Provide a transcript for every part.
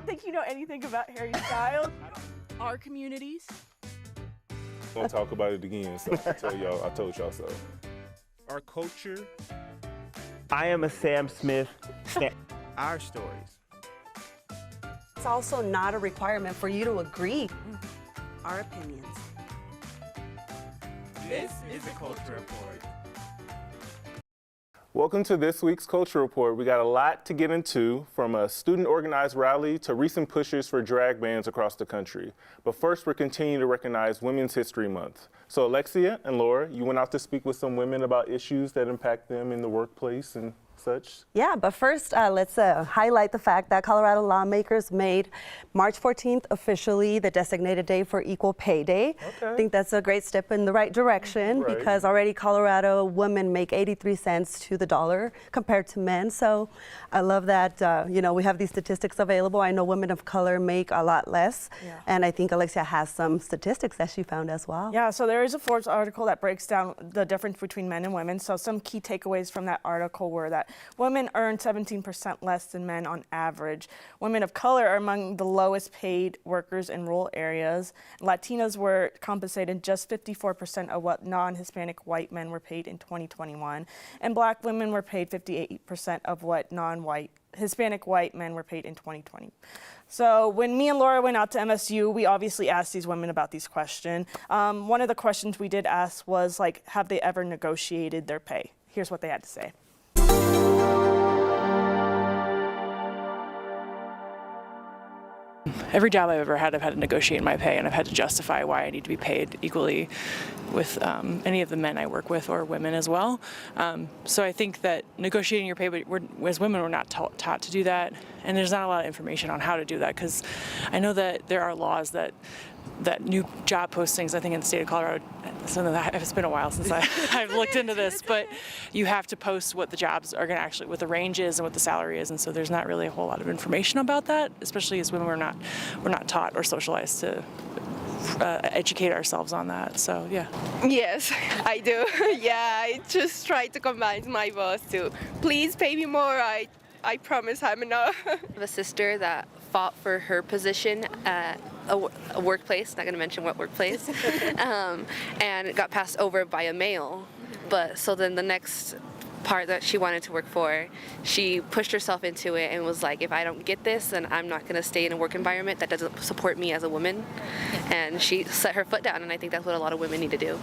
don't think you know anything about Harry Styles. Our communities. Gonna talk about it again, so I told y'all so. Our culture. I am a Sam Smith. Our stories. It's also not a requirement for you to agree. Our opinions. This is a Culture Report. Welcome to this week's Culture Report. We got a lot to get into, from a student-organized rally to recent pushes for drag bans across the country. But first, we're continuing to recognize Women's History Month. So Alexia and Laura, you went out to speak with some women about issues that impact them in the workplace and such. Yeah, but first, let's highlight the fact that Colorado lawmakers made March 14th officially the designated day for Equal Pay Day. Okay. I think that's a great step in the right direction, because already Colorado women make 83 cents to the dollar compared to men. So I love that, we have these statistics available. I know women of color make a lot less. Yeah. And I think Alexia has some statistics that she found as well. Yeah, so there is a Forbes article that breaks down the difference between men and women. So some key takeaways from that article were that women earn 17% less than men on average. Women of color are among the lowest paid workers in rural areas. Latinos were compensated just 54% of what non-Hispanic white men were paid in 2021. And black women were paid 58% of what non-white Hispanic white men were paid in 2020. So when me and Laura went out to MSU, we obviously asked these women about these questions. One of the questions we did ask was, like, have they ever negotiated their pay? Here's what they had to say. Every job I've ever had, I've had to negotiate my pay, and I've had to justify why I need to be paid equally with any of the men I work with, or women as well. So I think that negotiating your pay, but as women, we're not taught to do that, and there's not a lot of information on how to do that, because I know that there are laws that new job postings, I think in the state of Colorado, it's been a while since I've looked into this, but you have to post what the jobs are going to actually, what the range is and what the salary is, and so there's not really a whole lot of information about that, especially as women. We're not taught or socialized to educate ourselves on that, so yeah. Yes, I do. Yeah, I just try to convince my boss to please pay me more. I promise I'm enough. I have a sister that fought for her position at a workplace, not going to mention what workplace, and it got passed over by a male. But so then the next part that she wanted to work for, she pushed herself into it and was like, if I don't get this, then I'm not going to stay in a work environment that doesn't support me as a woman. And she set her foot down, and I think that's what a lot of women need to do.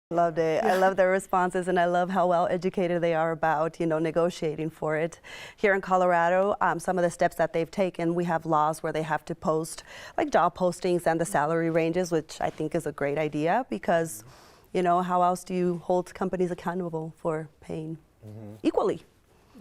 Loved it. I love their responses, and I love how well educated they are about, negotiating for it. Here in Colorado, some of the steps that they've taken, we have laws where they have to post like job postings and the salary ranges, which I think is a great idea, because, how else do you hold companies accountable for paying equally?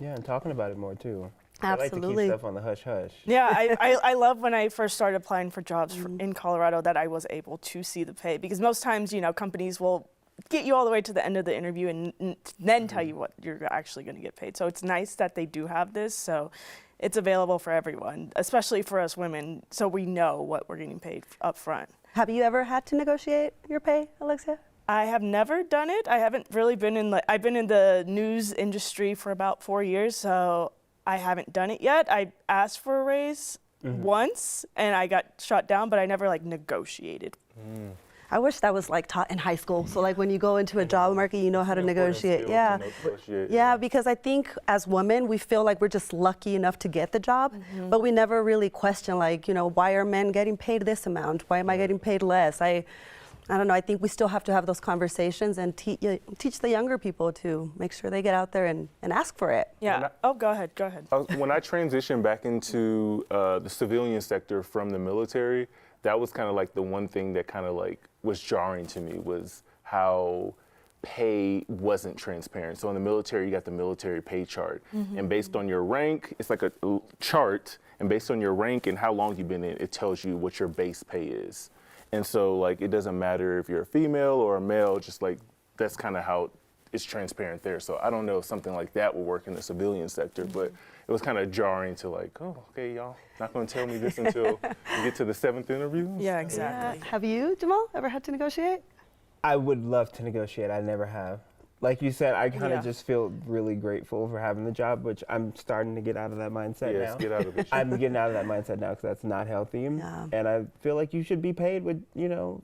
Yeah, and talking about it more too. Absolutely. I like to keep stuff on the hush-hush. Yeah, I love when I first started applying for jobs in Colorado that I was able to see the pay, because most times, companies will get you all the way to the end of the interview and then tell you what you're actually going to get paid. So it's nice that they do have this, so it's available for everyone, especially for us women, so we know what we're getting paid up front. Have you ever had to negotiate your pay, Alexia? I have never done it. I haven't really been I've been in the news industry for about 4 years, so I haven't done it yet. I asked for a raise once, and I got shot down, but I never negotiated. I wish that was taught in high school. So when you go into a job market, you know how to negotiate. Yeah. Yeah, because I think as women, we feel like we're just lucky enough to get the job, but we never really question why are men getting paid this amount? Why am I getting paid less? I don't know. I think we still have to have those conversations and teach the younger people to make sure they get out there and ask for it. Yeah. Go ahead. When I transitioned back into the civilian sector from the military, that was kind of the one thing that kind of was jarring to me, was how pay wasn't transparent. So in the military, you got the military pay chart, and based on your rank, it's like a chart, and based on your rank and how long you've been in, it tells you what your base pay is. And so it doesn't matter if you're a female or a male, just that's kind of how it's transparent there. So I don't know if something like that will work in the civilian sector, but it was kind of jarring to oh, okay, y'all not going to tell me this until we get to the 7th interview? Yeah, exactly. Yeah. Have you, Jamol, ever had to negotiate? I would love to negotiate. I never have. like you said, I kind of Yeah. just feel really grateful for having the job, which I'm starting to get out of that mindset Yes, now. get out of it. I'm getting out of that mindset now because that's not healthy. Yeah. And I feel like you should be paid with,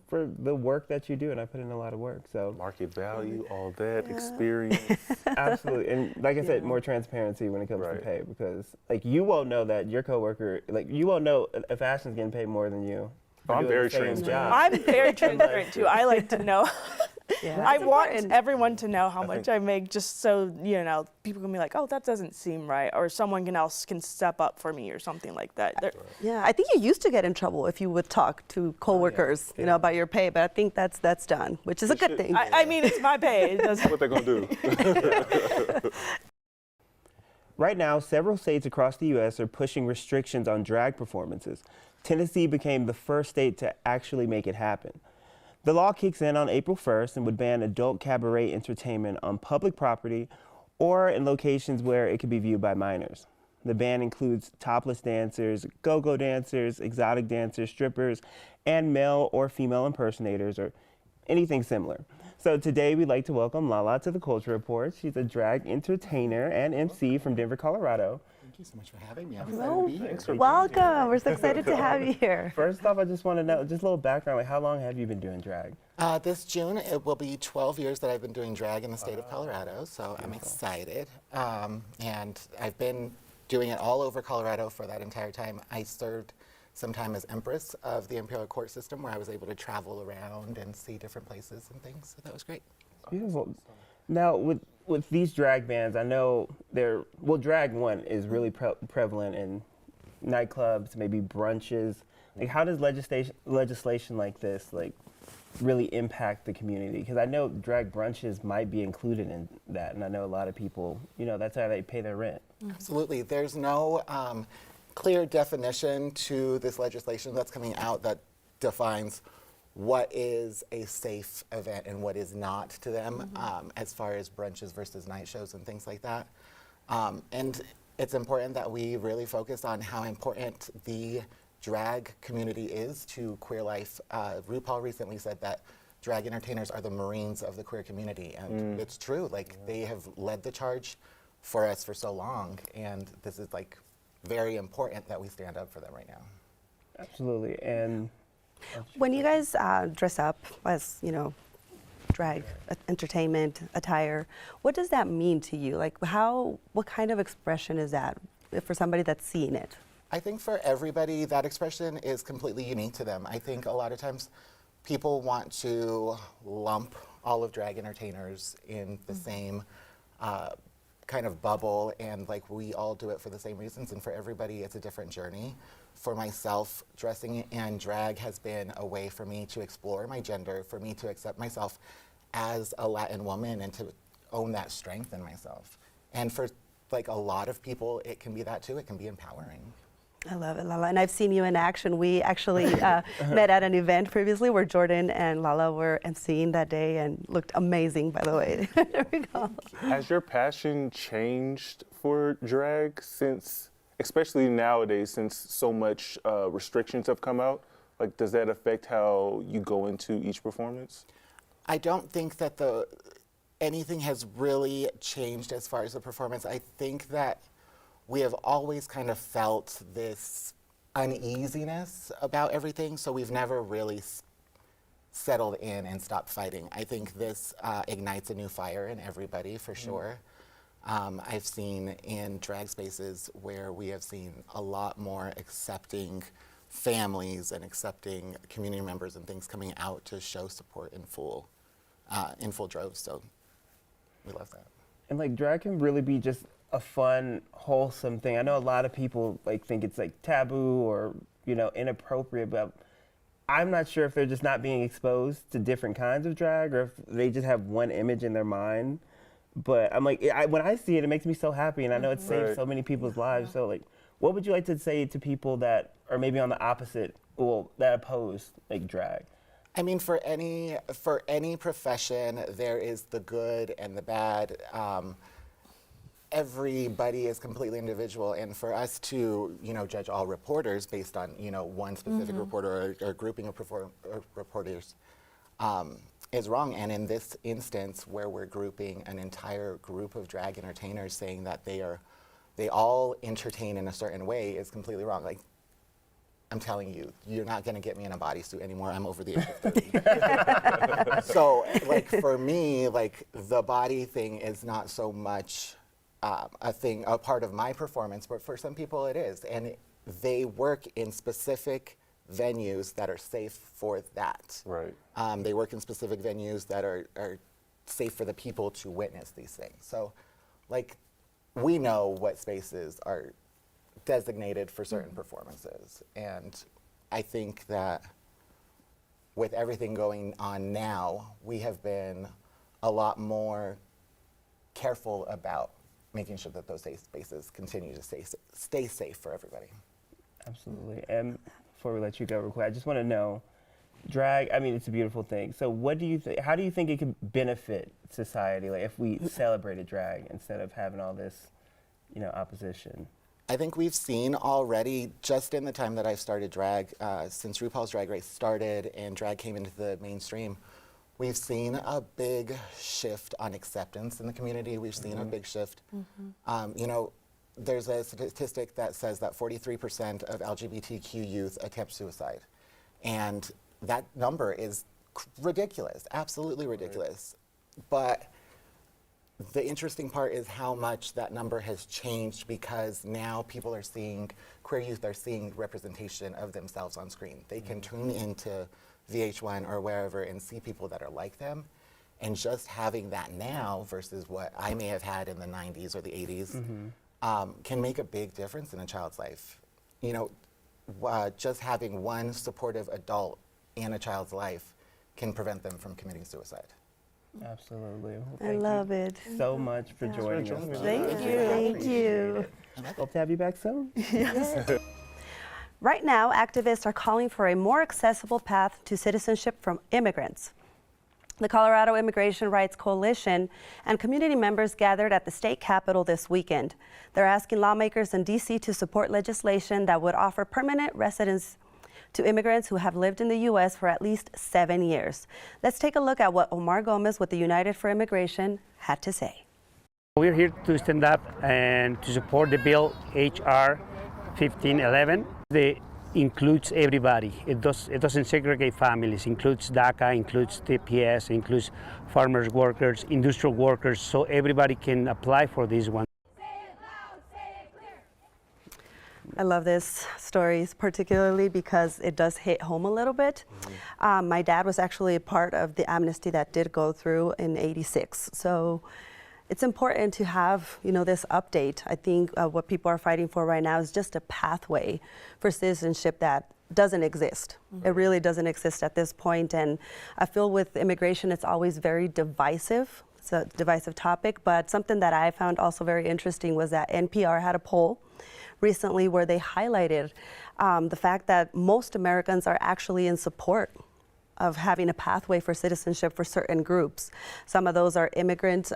for the work that you do. And I put in a lot of work. So Market value, all that, experience. absolutely. And like I said, more transparency when it comes to Right. pay, because like you won't know that your coworker, like you won't know if Ashton's getting paid more than you. for I'm doing very the same transparent. job. I'm very transparent too. I like to know. Yeah. I want important. everyone to know how much think- I make, just so people can be like, "Oh, that doesn't seem right," or someone else can step up for me or something like that. Yeah, I think you used to get in trouble if you would talk to coworkers, about your pay, but I think that's done, which is a good should- thing. I mean, it's my pay. It doesn't. What they're gonna do? Right now, several states across the U.S. are pushing restrictions on drag performances. Tennessee became the first state to actually make it happen. The law kicks in on April 1st and would ban adult cabaret entertainment on public property or in locations where it could be viewed by minors. The ban includes topless dancers, go-go dancers, exotic dancers, strippers, and male or female impersonators or anything similar. So today we'd like to welcome Lala to the Culture Report. She's a drag entertainer and MC from Denver, Colorado. Thank you so much for having me. I'm excited to be here. Welcome. We're so excited to have you here. First off, I just want to know, just a little background, like how long have you been doing drag? This June, it will be 12 years that I've been doing drag in the state of Colorado, so I'm excited. And I've been doing it all over Colorado for that entire time. I served some time as Empress of the Imperial Court System, where I was able to travel around and see different places and things, so that was great. Beautiful. Now, with these drag bands, I know drag one is really prevalent in nightclubs, maybe brunches. Like, how does legislation like this, like, really impact the community? Because I know drag brunches might be included in that, and I know a lot of people, that's how they pay their rent. Absolutely. There's no clear definition to this legislation that's coming out that defines what is a safe event and what is not to them, as far as brunches versus night shows and things like that. And it's important that we really focus on how important the drag community is to queer life. RuPaul recently said that drag entertainers are the Marines of the queer community, and it's true. Like, they have led the charge for us for so long, and this is like very important that we stand up for them right now. Absolutely. And When you guys dress up as, drag entertainment attire, what does that mean to you? Like, what kind of expression is that for somebody that's seeing it? I think for everybody, that expression is completely unique to them. I think a lot of times people want to lump all of drag entertainers in the same kind of bubble, and like, we all do it for the same reasons, and for everybody it's a different journey. For myself, dressing in drag has been a way for me to explore my gender, for me to accept myself as a Latin woman and to own that strength in myself. And for like a lot of people, it can be that too. It can be empowering. I love it, Lala. And I've seen you in action. We actually met at an event previously where Jordan and Lala were emceeing that day and looked amazing, by the way. There we go. Has your passion changed for drag since, especially nowadays, since so much restrictions have come out? Like, does that affect how you go into each performance? I don't think that anything has really changed as far as the performance. I think that we have always kind of felt this uneasiness about everything, so we've never really settled in and stopped fighting. I think this ignites a new fire in everybody, for sure. I've seen in drag spaces where we have seen a lot more accepting families and accepting community members and things coming out to show support in full droves, so we love that. And like, drag can really be just a fun, wholesome thing. I know a lot of people like think it's like taboo or, inappropriate, but I'm not sure if they're just not being exposed to different kinds of drag or if they just have one image in their mind. But I'm like, when I see it, it makes me so happy, and I know it saves so many people's lives. So like, what would you like to say to people that are maybe on the opposite, that oppose like drag? I mean, for any profession, there is the good and the bad. Everybody is completely individual, and for us to, judge all reporters based on, one specific reporter or grouping of reporters, is wrong. And in this instance, where we're grouping an entire group of drag entertainers saying that they all entertain in a certain way is completely wrong. Like, I'm telling you, you're not going to get me in a bodysuit anymore. I'm over the age of 30. So, like, for me, like, the body thing is not so much a part of my performance, but for some people it is. And they work in specific venues that are safe for that. Right. They work in specific venues that are safe for the people to witness these things. So, like, we know what spaces are designated for certain performances. And I think that with everything going on now, we have been a lot more careful about making sure that those safe spaces continue to stay safe for everybody. Absolutely. And before we let you go real quick, I just want to know, drag, I mean, it's a beautiful thing. So what do you think, how do you think it could benefit society, like if we celebrated drag instead of having all this, you know, opposition? I think we've seen already, just in the time that I've started drag, since RuPaul's Drag Race started and drag came into the mainstream, we've seen a big shift on acceptance in the community. We've seen a big shift. You know, there's a statistic that says that 43% of LGBTQ youth attempt suicide. And that number is ridiculous, absolutely ridiculous. But the interesting part is how much that number has changed, because now people are seeing, queer youth are seeing representation of themselves on screen. They can tune into VH1 or wherever and see people that are like them. And just having that now versus what I may have had in the 90s or the 80s can make a big difference in a child's life. You know, just having one supportive adult in a child's life can prevent them from committing suicide. Absolutely. Well, I love it. so much for joining us. Thank you. Thank you. Hope to have you back soon. Yes. Right now, activists are calling for a more accessible path to citizenship from immigrants. The Colorado Immigration Rights Coalition and community members gathered at the state capitol this weekend. They're asking lawmakers in D.C. to support legislation that would offer permanent residence to immigrants who have lived in the U.S. for at least 7 years. Let's take a look at what Omar Gomez with the United for Immigration had to say. We're here to stand up and to support the bill HR 1511. It includes everybody. It doesn't segregate families. Includes DACA, includes TPS, includes farmers workers, industrial workers, so everybody can apply for this one. I love this story, particularly because it does hit home a little bit. My dad was actually a part of the amnesty that did go through in '86. So it's important to have, you know, this update. I think what people are fighting for right now is just a pathway for citizenship that doesn't exist. It really doesn't exist at this point. And I feel with immigration, it's always very divisive. It's a divisive topic, but something that I found also very interesting was that NPR had a poll recently where they highlighted the fact that most Americans are actually in support of having a pathway for citizenship for certain groups. Some of those are immigrant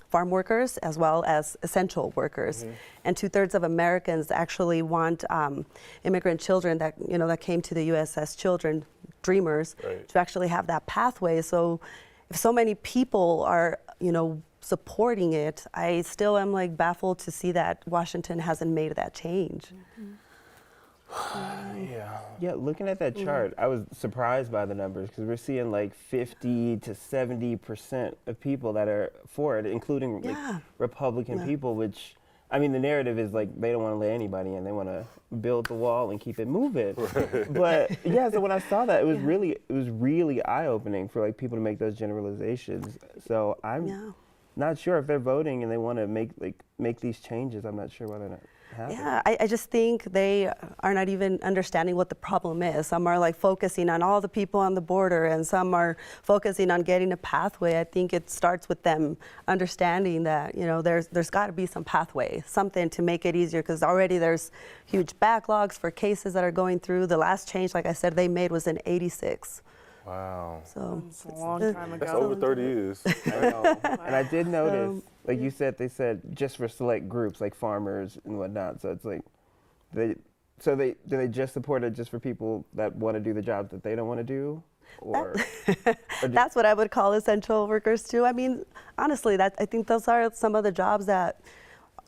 farm workers as well as essential workers. And 2/3 of Americans actually want immigrant children that, you know, that came to the U.S. as children, dreamers, to actually have that pathway. So if so many people are, you know, supporting it, I still am like baffled to see that Washington hasn't made that change. Yeah, looking at that chart, I was surprised by the numbers because we're seeing like 50 to 70% of people that are for it, including like Republican people, which, I mean, the narrative is like they don't want to let anybody in. They want to build the wall and keep it moving. But yeah, so when I saw that, it was really eye-opening for like people to make those generalizations. So I'm not sure if they're voting and they want to make these changes. I'm not sure whether or not. Yeah, I just think they are not even understanding what the problem is. Some are like focusing on all the people on the border, and some are focusing on getting a pathway. I think it starts with them understanding that, you know, there's got to be some pathway, something to make it easier, because already there's huge backlogs for cases that are going through. The last change, like I said, they made was in '86. Wow. So it's a long time ago. That's over 30 years. I know. And I did notice, like you said, they said just for select groups like farmers and whatnot. So it's like, do they just support it just for people that want to do the jobs that they don't want to do? Or, That's what I would call essential workers too. I mean, honestly, I think those are some of the jobs that,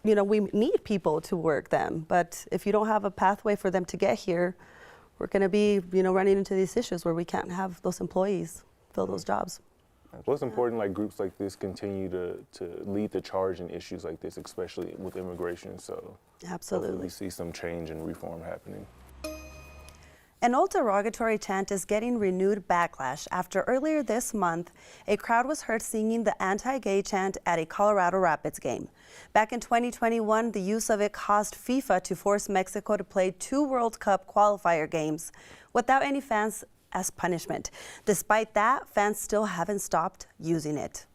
you know, we need people to work them. But if you don't have a pathway for them to get here, we're going to be, you know, running into these issues where we can't have those employees fill those jobs. Well, it's important like groups like this continue to lead the charge in issues like this, especially with immigration. So Absolutely. hopefully we see some change and reform happening. An old derogatory chant is getting renewed backlash after earlier this month, a crowd was heard singing the anti-gay chant at a Colorado Rapids game. Back in 2021, the use of it caused FIFA to force Mexico to play 2 World Cup qualifier games without any fans as punishment. Despite that, fans still haven't stopped using it.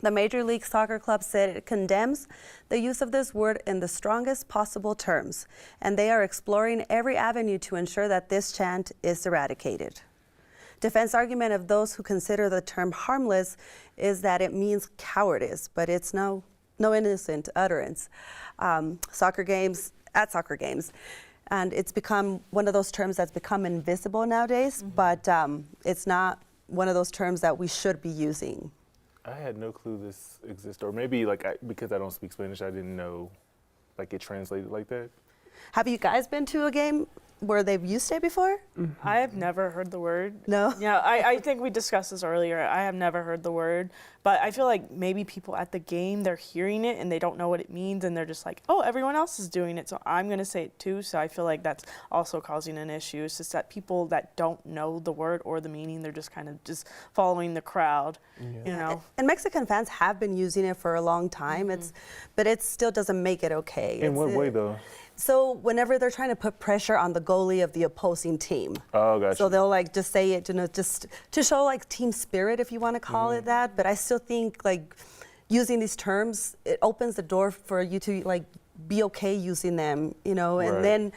The Major League Soccer club said it condemns the use of this word in the strongest possible terms, and they are exploring every avenue to ensure that this chant is eradicated. Defense argument of those who consider the term harmless is that it means cowardice, but it's no innocent utterance. Soccer games, and it's become one of those terms that's become invisible nowadays, but it's not one of those terms that we should be using. I had no clue this exists, or maybe like because I don't speak Spanish, I didn't know like it translated like that. Have you guys been to a game where they've used it before? I have never heard the word. No? Yeah, I think we discussed this earlier. I have never heard the word, but I feel like maybe people at the game, they're hearing it and they don't know what it means and they're just like, oh, everyone else is doing it, so I'm going to say it too. So I feel like that's also causing an issue. It's just that people that don't know the word or the meaning, they're just kind of just following the crowd, you know? And Mexican fans have been using it for a long time, but it still doesn't make it okay. In what way though? So whenever they're trying to put pressure on the goalie of the opposing team. Oh, gotcha. So they'll like just say it, you know, just to show like team spirit, if you want to call it that. But I still think like using these terms, it opens the door for you to like be okay using them, you know, and then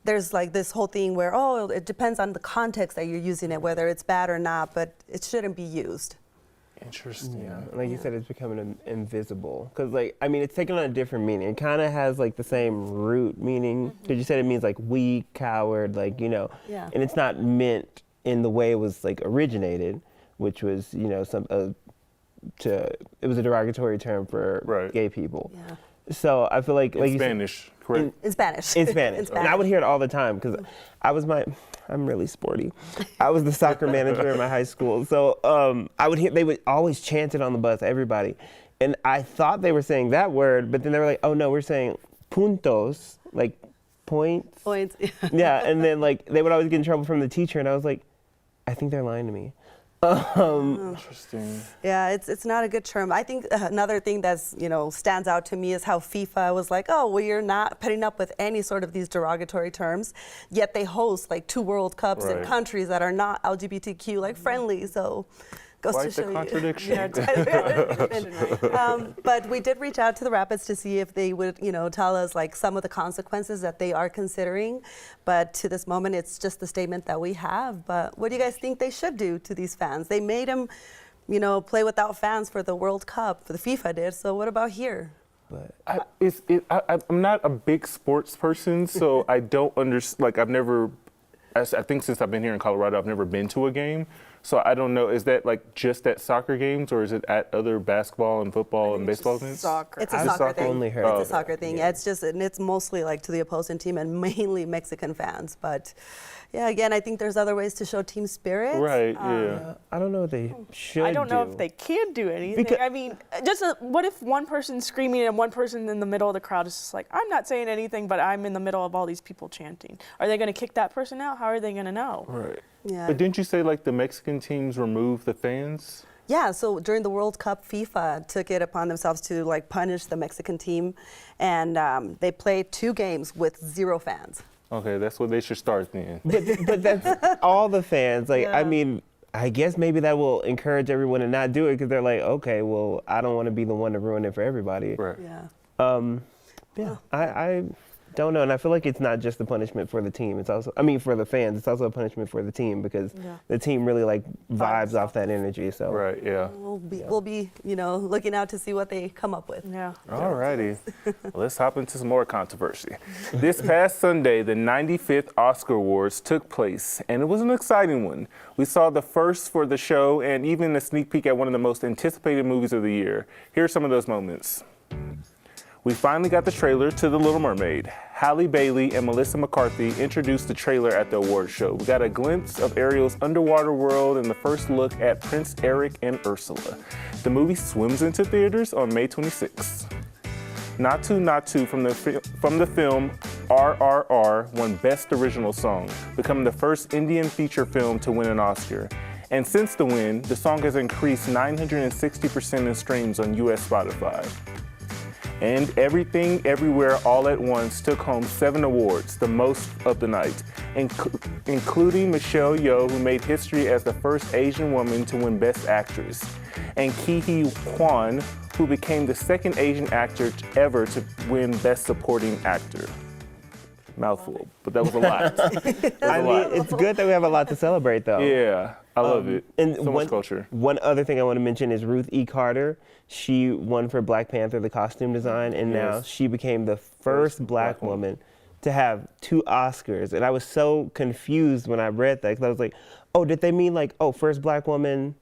there's like this whole thing where, oh, it depends on the context that you're using it, whether it's bad or not, but it shouldn't be used. Interesting. Yeah, like you said, it's becoming invisible. Because, like, I mean, it's taking on a different meaning. It kind of has, like, the same root meaning. Because you said it means, like, weak, coward, like, you know. Yeah. And it's not meant in the way it was, like, originated, which was, you know, it was a derogatory term for gay people. Yeah. So I feel like In Spanish, correct? In Spanish. In Spanish. And I would hear it all the time because I'm really sporty. I was the soccer manager in my high school. So they would always chant it on the bus, everybody. And I thought they were saying that word, but then they were like, oh no, we're saying puntos, like points. Points. Yeah, and then like they would always get in trouble from the teacher, and I was like, I think they're lying to me. Interesting. Yeah, it's not a good term. I think another thing that's, you know, stands out to me is how FIFA was like, oh, well, you're not putting up with any sort of these derogatory terms, yet they host like 2 World Cups in countries that are not LGBTQ like friendly. So goes Quite to show the contradiction. But we did reach out to the Rapids to see if they would, you know, tell us like some of the consequences that they are considering. But to this moment, it's just the statement that we have. But what do you guys think they should do to these fans? They made them, you know, play without fans for the World Cup, for the FIFA did. So what about here? I'm not a big sports person, so I don't understand. Like I think since I've been here in Colorado, I've never been to a game. So I don't know, is that like just at soccer games or is it at other basketball and football and baseball games? Soccer. It's a soccer thing. Only heard. It's a soccer thing. Yeah. It's mostly like to the opposing team and mainly Mexican fans. But yeah, again, I think there's other ways to show team spirit. Right, yeah. I don't know what they should do. I don't know if they can do anything. I mean, what if one person's screaming and one person in the middle of the crowd is just like, I'm not saying anything, but I'm in the middle of all these people chanting. Are they going to kick that person out? How are they going to know? Right. Yeah. But didn't you say like the Mexican teams removed the fans? Yeah, so during the World Cup, FIFA took it upon themselves to like punish the Mexican team, and they played 2 games with 0 fans. Okay, that's what they should start then. But that's all the fans. Like, I mean, I guess maybe that will encourage everyone to not do it because they're like, okay, well, I don't want to be the one to ruin it for everybody. Right. Yeah. Yeah. I don't know. And I feel like it's not just a punishment for the team. It's also, I mean, for the fans, it's also a punishment for the team because the team really like vibes off that energy. So Right, yeah. We'll be, looking out to see what they come up with. Yeah. All righty. Well, let's hop into some more controversy. This past Sunday, the 95th Oscar Awards took place, and it was an exciting one. We saw the first for the show and even a sneak peek at one of the most anticipated movies of the year. Here are some of those moments. We finally got the trailer to The Little Mermaid. Halle Bailey and Melissa McCarthy introduced the trailer at the awards show. We got a glimpse of Ariel's underwater world and the first look at Prince Eric and Ursula. The movie swims into theaters on May 26th. Natu from the film RRR won Best Original Song, becoming the first Indian feature film to win an Oscar. And since the win, the song has increased 960% in streams on US Spotify. And Everything Everywhere All at Once took home 7 awards, the most of the night, including Michelle Yeoh, who made history as the first Asian woman to win Best Actress, and Ki-hee Kwan, who became the second Asian actor ever to win Best Supporting Actor. Mouthful, but that was a lot. I mean, it's good that we have a lot to celebrate, though. Yeah, I love it. And so much culture. One other thing I want to mention is Ruth E. Carter. She won for Black Panther, the costume design, and now she became the first black woman to have 2 Oscars. And I was so confused when I read that, because I was like, oh, did they mean like, oh, first black woman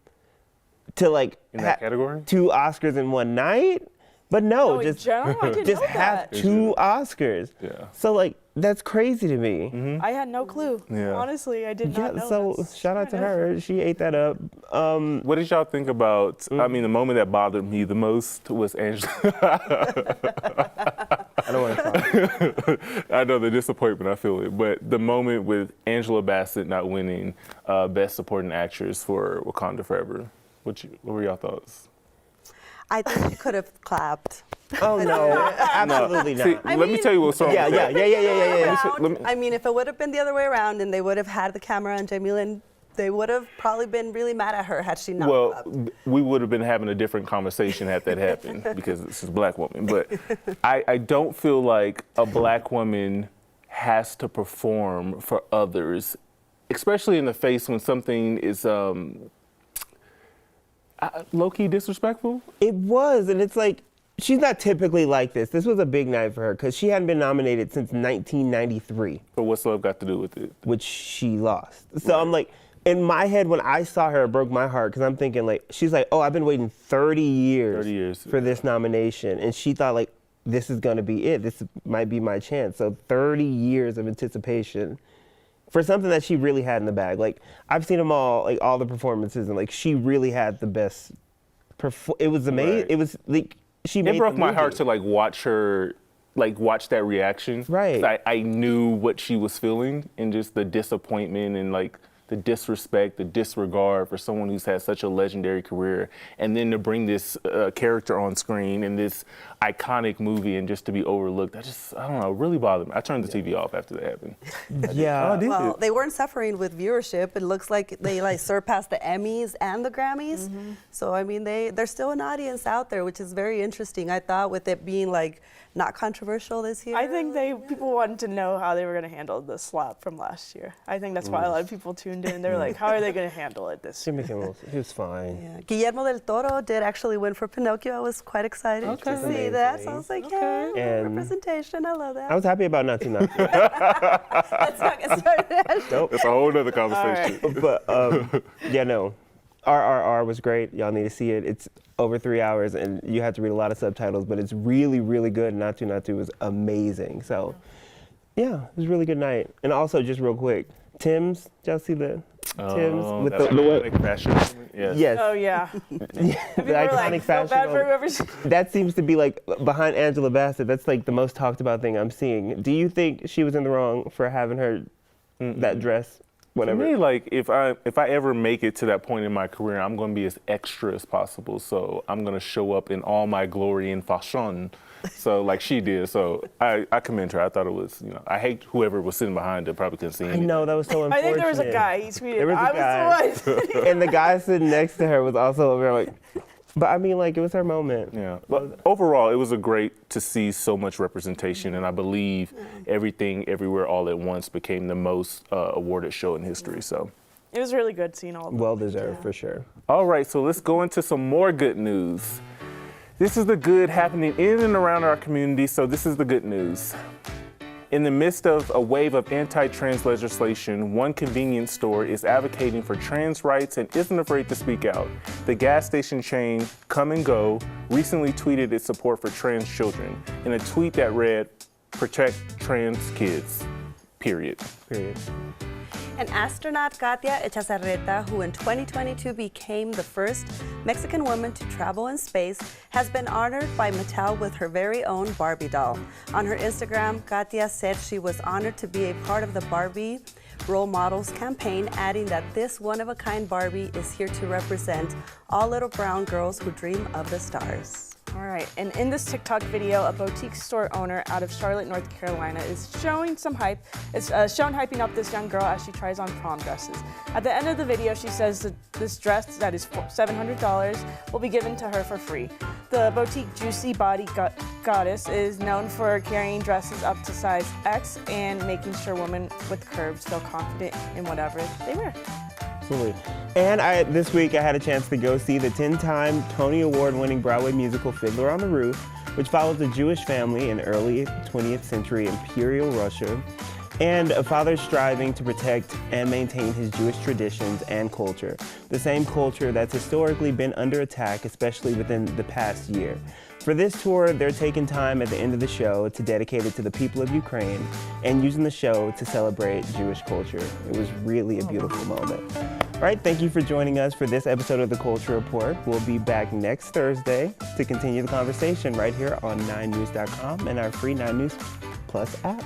to like in that category? 2 Oscars in one night? But no, in just general? I didn't just know have that. 2 Oscars. Yeah. So like that's crazy to me. I had no clue. Yeah. Honestly, I did not know. So this. shout out to her. She ate that up. What did y'all think about, I mean, the moment that bothered me the most was Angela. I don't want to talk. I know the disappointment, I feel it, but the moment with Angela Bassett not winning Best Supporting Actress for Wakanda Forever, what were y'all thoughts? I think she could have clapped. Oh no, absolutely not. See, let me tell you what's wrong. Yeah. I mean, if it would have been the other way around and they would have had the camera on Jamie Lynn, they would have probably been really mad at her had she not clapped. We would have been having a different conversation had that happened because this is a black woman. But I don't feel like a black woman has to perform for others, especially in the face when something is low-key disrespectful. It was, and it's like, she's not typically like this. This was a big night for her because she hadn't been nominated since 1993. But what's love got to do with it? Which she lost. So I'm like, in my head, when I saw her, it broke my heart because I'm thinking like, she's like, oh, I've been waiting 30 years for this nomination. And she thought like, this is gonna be it. This might be my chance. So 30 years of anticipation for something that she really had in the bag. Like, I've seen them all, like all the performances, and like she really had the best. It was amazing. Right. It was like she made. It broke my heart to like watch her, like watch that reaction. Right. I knew what she was feeling and just the disappointment and like the disrespect, the disregard for someone who's had such a legendary career, and then to bring this character on screen in this iconic movie and just to be overlooked, I don't know, really bothered me. I turned the TV off after that happened. Yeah. Well, they weren't suffering with viewership. It looks like they like surpassed the Emmys and the Grammys. So I mean, there's still an audience out there, which is very interesting. I thought with it being like not controversial this year. I think people wanted to know how they were going to handle the slap from last year. I think that's why a lot of people tuned in. They're like, how are they going to handle it this year? He was fine. Yeah. Guillermo del Toro did actually win for Pinocchio. I was quite excited to see that. So I was like, yeah, representation. I love that. I was happy about Natu. Let's not get started. Nope. It's a whole other conversation. Right. But yeah, no. RRR was great. Y'all need to see it. It's over 3 hours, and you have to read a lot of subtitles, but it's really, really good. Natu was amazing. So, yeah, it was a really good night. And also, just real quick, Tim's. Did y'all see the Tim's with the fashion? Yes. Oh yeah. The iconic fashion. That seems to be like behind Angela Bassett. That's like the most talked about thing I'm seeing. Do you think she was in the wrong for having her that dress? Whatever. For me, like if I ever make it to that point in my career, I'm going to be as extra as possible. So I'm going to show up in all my glory and fashion. So like she did. So I commend her. I thought it was, I hate whoever was sitting behind her probably couldn't see anything. I know, that was so unfortunate. I think there was a guy. He tweeted, I was the one. And the guy sitting next to her was also over there like, But I mean, like, it was her moment. Yeah, but overall, it was great to see so much representation, and I believe Everything, Everywhere, All at Once became the most awarded show in history. So It was really good seeing all of them. Well deserved, for sure. all right, so let's go into some more good news. This is the good happening in and around our community, so this is the good news. In the midst of a wave of anti-trans legislation, one convenience store is advocating for trans rights and isn't afraid to speak out. The gas station chain Come and Go recently tweeted its support for trans children in a tweet that read, "Protect trans kids, period." And astronaut Katia Echazarreta, who in 2022 became the first Mexican woman to travel in space, has been honored by Mattel with her very own Barbie doll. On her Instagram, Katia said she was honored to be a part of the Barbie Role Models campaign, adding that this one-of-a-kind Barbie is here to represent all little brown girls who dream of the stars. All right, and in this TikTok video, a boutique store owner out of Charlotte, North Carolina is showing some hype. It's shown hyping up this young girl as she tries on prom dresses. At the end of the video, she says that this dress that is $700 will be given to her for free. The boutique Juicy Body Goddess is known for carrying dresses up to size X and making sure women with curves feel confident in whatever they wear. Absolutely. And this week I had a chance to go see the 10-time Tony Award-winning Broadway musical Fiddler on the Roof, which follows a Jewish family in early 20th century Imperial Russia and a father striving to protect and maintain his Jewish traditions and culture, the same culture that's historically been under attack, especially within the past year. For this tour, they're taking time at the end of the show to dedicate it to the people of Ukraine and using the show to celebrate Jewish culture. It was really a beautiful moment. All right, thank you for joining us for this episode of The Culture Report. We'll be back next Thursday to continue the conversation right here on 9news.com and our free 9 News Plus app.